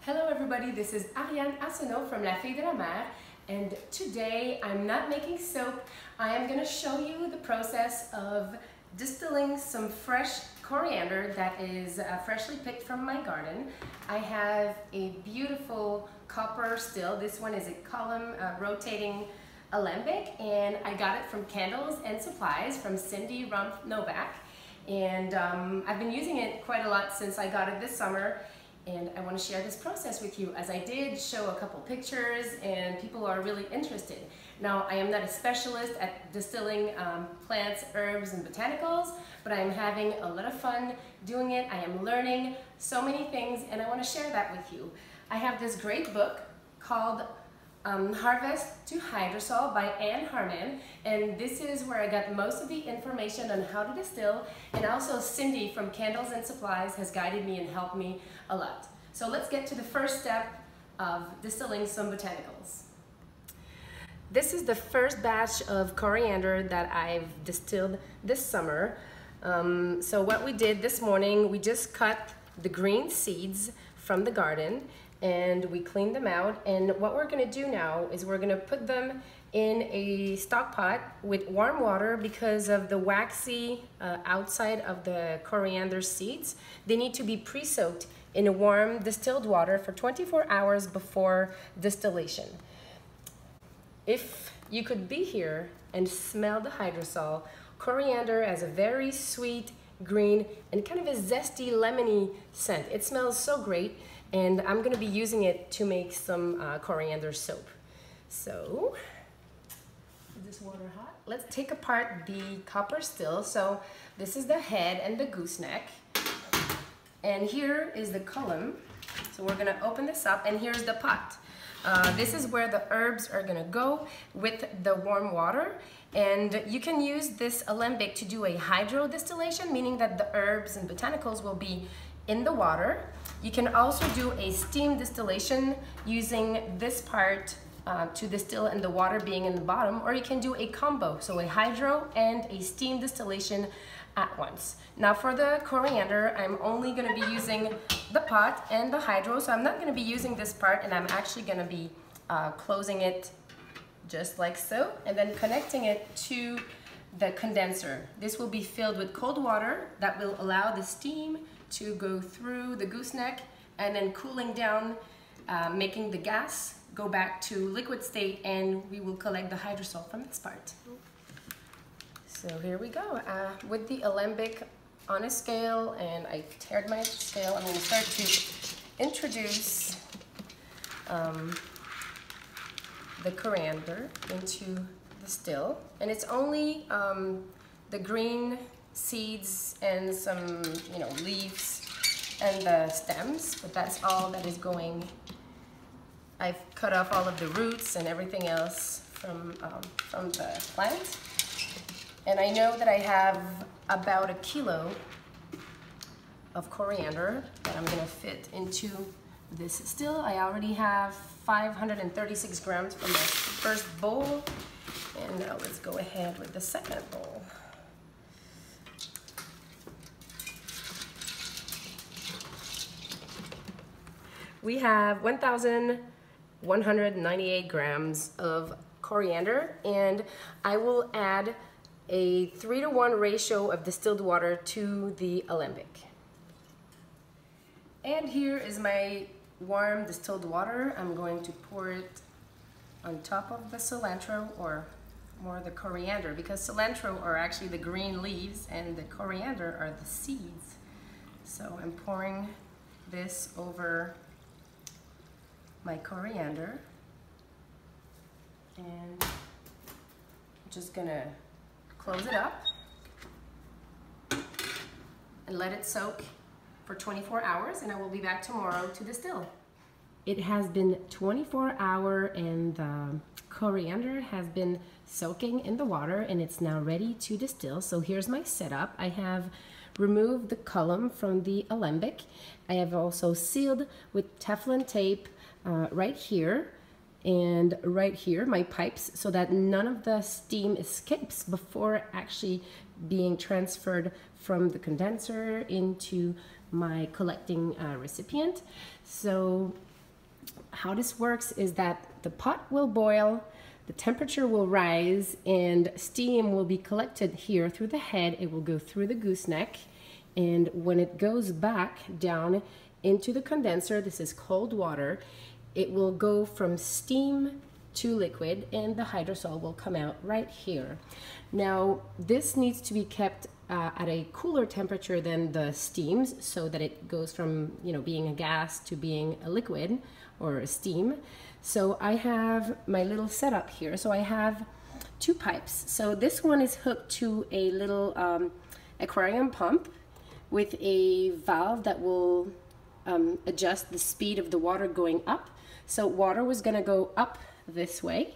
Hello everybody, this is Ariane Arsenault from La Fille de la Mer, and today I'm not making soap. I am going to show you the process of distilling some fresh coriander that is freshly picked from my garden. I have a beautiful copper still. This one is a column rotating Alembic, and I got it from Candles and Supplies from Cindy Rumpf Novak, and I've been using it quite a lot since I got it this summer. And I want to share this process with you, as I did show a couple pictures and people are really interested. Now, I am not a specialist at distilling plants, herbs, and botanicals, but I am having a lot of fun doing it. I am learning so many things, and I want to share that with you. I have this great book called Harvest to Hydrosol by Anne Harman, and this is where I got most of the information on how to distill, and also Cindy from Candles and Supplies has guided me and helped me a lot. So let's get to the first step of distilling some botanicals. This is the first batch of coriander that I've distilled this summer. So what we did this morning, we just cut the green seeds from the garden and we cleaned them out, and what we're going to do now is we're going to put them in a stock pot with warm water because of the waxy outside of the coriander seeds. They need to be pre-soaked in a warm distilled water for 24 hours before distillation. If you could be here and smell the hydrosol, coriander has a very sweet, green, and kind of a zesty, lemony scent. It smells so great, and I'm going to be using it to make some coriander soap. So, is this water hot? Let's take apart the copper still. So this is the head and the gooseneck, and here is the column. So we're going to open this up, and here's the pot. This is where the herbs are going to go with the warm water, and you can use this alembic to do a hydro distillation, meaning that the herbs and botanicals will be in the water. You can also do a steam distillation using this part to distill and the water being in the bottom, or you can do a combo, so a hydro and a steam distillation at once. Now for the coriander, I'm only going to be using the pot and the hydro, so I'm not going to be using this part, and I'm actually going to be closing it just like so, and then connecting it to the condenser. This will be filled with cold water that will allow the steam to go through the gooseneck and then cooling down, making the gas go back to liquid state, and we will collect the hydrosol from this part. So here we go, with the alembic on a scale, and I tared my scale. I'm going to start to introduce the coriander into the still, and it's only the green seeds and some, leaves and the stems, but that's all that is going. I've cut off all of the roots and everything else from the plant, and I know that I have about 1 kilo of coriander that I'm going to fit into this still. I already have 536 grams from the first bowl, and now let's go ahead with the second bowl. We have 1,198 grams of coriander, and I will add a 3-to-1 ratio of distilled water to the alembic. And here is my warm distilled water. I'm going to pour it on top of the cilantro, or more the coriander, because cilantro are actually the green leaves and the coriander are the seeds. So I'm pouring this over my coriander, and I'm just gonna close it up and let it soak for 24 hours, and I will be back tomorrow to distill. It has been 24 hours, and the coriander has been soaking in the water, and it's now ready to distill. So here's my setup. I have removed the column from the alembic. I have also sealed with Teflon tape right here and right here, my pipes, so that none of the steam escapes before actually being transferred from the condenser into my collecting recipient. So how this works is that the pot will boil, the temperature will rise, and steam will be collected here through the head. It will go through the gooseneck, and when it goes back down into the condenser, this is cold water, it will go from steam to liquid, and the hydrosol will come out right here. Now, this needs to be kept at a cooler temperature than the steams, so that it goes from, you know, being a gas to being a liquid or a steam. So I have my little setup here. So I have two pipes. So this one is hooked to a little aquarium pump with a valve that will adjust the speed of the water going up. So water was gonna go up this way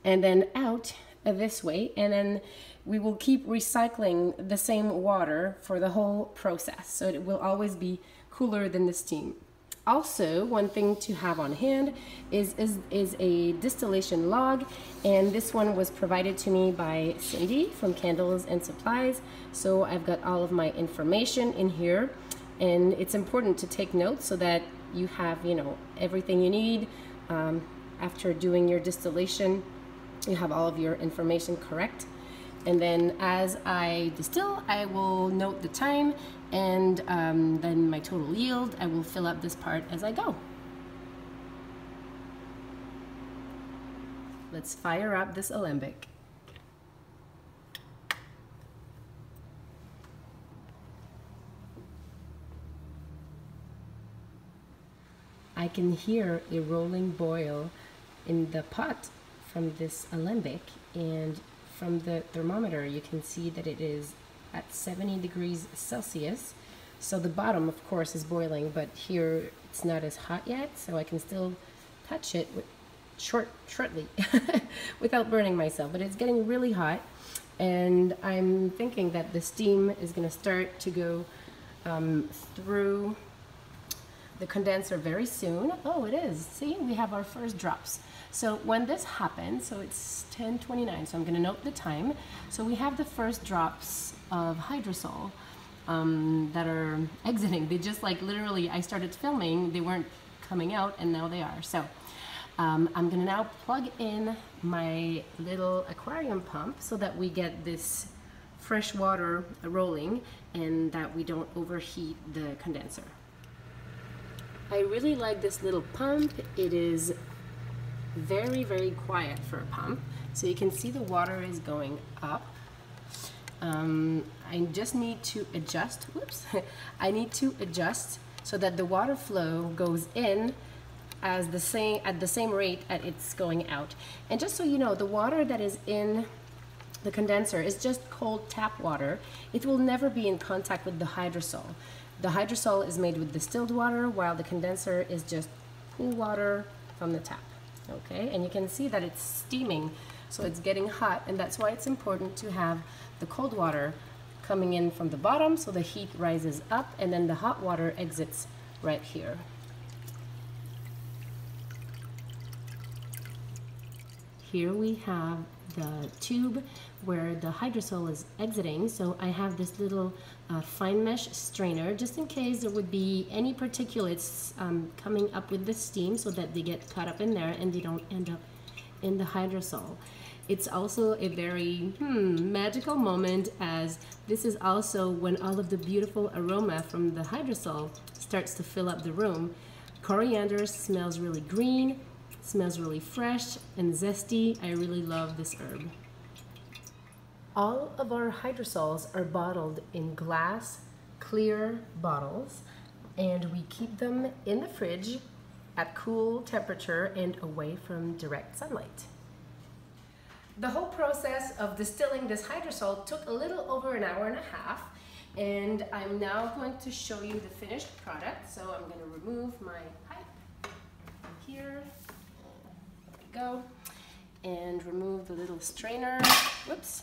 and then out this way, and then we will keep recycling the same water for the whole process, so it will always be cooler than the steam. Also, one thing to have on hand is a distillation log, and this one was provided to me by Cindy from Candles and Supplies. So I've got all of my information in here, and it's important to take notes so that you have, you know, everything you need after doing your distillation. You have all of your information correct. And then as I distill, I will note the time, and then my total yield. I will fill up this part as I go. Let's fire up this Alembic. I can hear a rolling boil in the pot from this Alembic, and from the thermometer you can see that it is at 70 degrees Celsius. So the bottom, of course, is boiling, but here it's not as hot yet, so I can still touch it with shortly without burning myself. But it's getting really hot, and I'm thinking that the steam is going to start to go through the condenser very soon. Oh, it is. See, we have our first drops. So when this happens, so it's 10:29, so I'm going to note the time. So we have the first drops of hydrosol that are exiting. They just, like, literally, I started filming, they weren't coming out, and now they are. So I'm going to now plug in my little aquarium pump so that we get this fresh water rolling and that we don't overheat the condenser. I really like this little pump. It is very, very quiet for a pump. So you can see the water is going up. I just need to adjust, whoops, I need to adjust so that the water flow goes in at the same rate as it's going out. And just so you know, the water that is in the condenser is just cold tap water. It will never be in contact with the hydrosol. The hydrosol is made with distilled water, while the condenser is just cool water from the tap. Okay, and you can see that it's steaming, so it's getting hot, and that's why it's important to have the cold water coming in from the bottom so the heat rises up, and then the hot water exits right here. Here we have the tube where the hydrosol is exiting, so I have this little fine mesh strainer just in case there would be any particulates coming up with the steam, so that they get caught up in there and they don't end up in the hydrosol. It's also a very magical moment, as this is also when all of the beautiful aroma from the hydrosol starts to fill up the room. Coriander smells really green, smells really fresh and zesty. I really love this herb. All of our hydrosols are bottled in glass, clear bottles, and we keep them in the fridge at cool temperature and away from direct sunlight. The whole process of distilling this hydrosol took a little over an hour and a half, and I'm now going to show you the finished product. So I'm going to remove my pipe from here. There we go. And remove the little strainer. Whoops.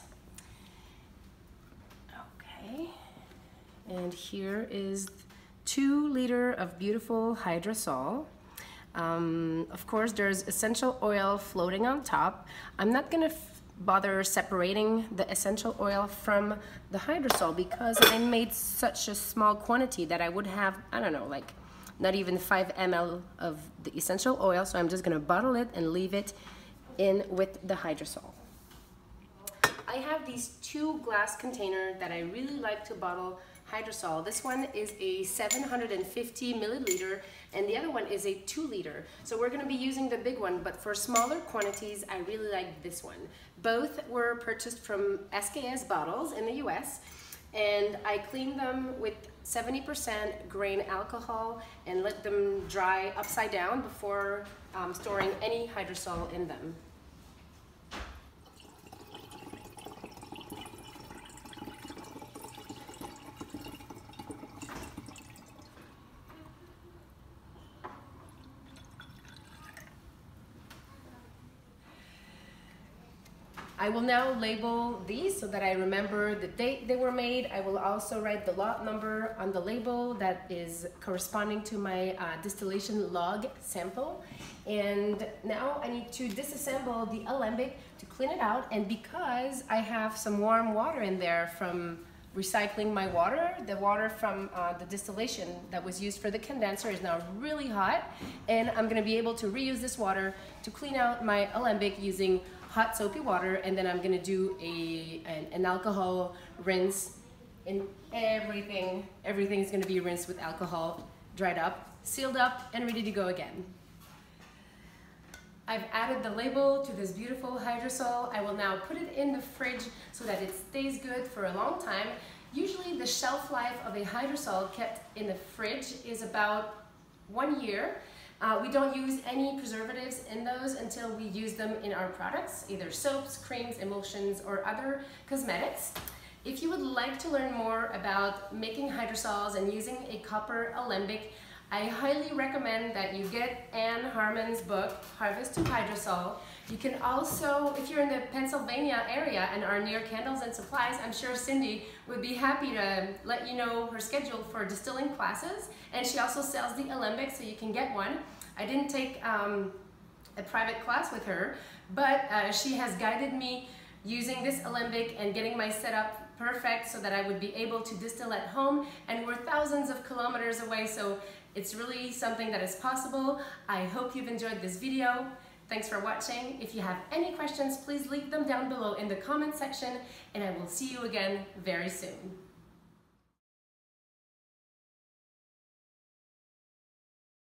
Okay. And here is 2 liters of beautiful hydrosol. Of course, there's essential oil floating on top. I'm not going to bother separating the essential oil from the hydrosol because I made such a small quantity that I would have, I don't know, like not even 5 ml of the essential oil. So I'm just gonna bottle it and leave it in with the hydrosol. I have these 2 glass containers that I really like to bottle hydrosol. This one is a 750 milliliter and the other one is a 2 liter. So we're gonna be using the big one, but for smaller quantities, I really like this one. Both were purchased from SKS bottles in the US, and I cleaned them with 70% grain alcohol and let them dry upside down before storing any hydrosol in them. I will now label these so that I remember the date they were made. I will also write the lot number on the label that is corresponding to my distillation log sample. And now I need to disassemble the Alembic to clean it out. And because I have some warm water in there from recycling my water, the water from the distillation that was used for the condenser is now really hot. And I'm gonna be able to reuse this water to clean out my Alembic using hot soapy water, and then I'm gonna do an alcohol rinse in everything. Everything's gonna be rinsed with alcohol, dried up, sealed up, and ready to go again. I've added the label to this beautiful hydrosol. I will now put it in the fridge so that it stays good for a long time. Usually the shelf life of a hydrosol kept in the fridge is about 1 year. We don't use any preservatives in those until we use them in our products, either soaps, creams, emulsions, or other cosmetics. If you would like to learn more about making hydrosols and using a copper alembic, I highly recommend that you get Anne Harmon's book, Harvest to Hydrosol. You can also, if you're in the Pennsylvania area and are near Candles and Supplies, I'm sure Cindy would be happy to let you know her schedule for distilling classes. And she also sells the Alembic, so you can get one. I didn't take a private class with her, but she has guided me using this Alembic and getting my setup perfect so that I would be able to distill at home, and we're thousands of kilometers away, so it's really something that is possible. I hope you've enjoyed this video. Thanks for watching. If you have any questions, please leave them down below in the comment section, and I will see you again very soon.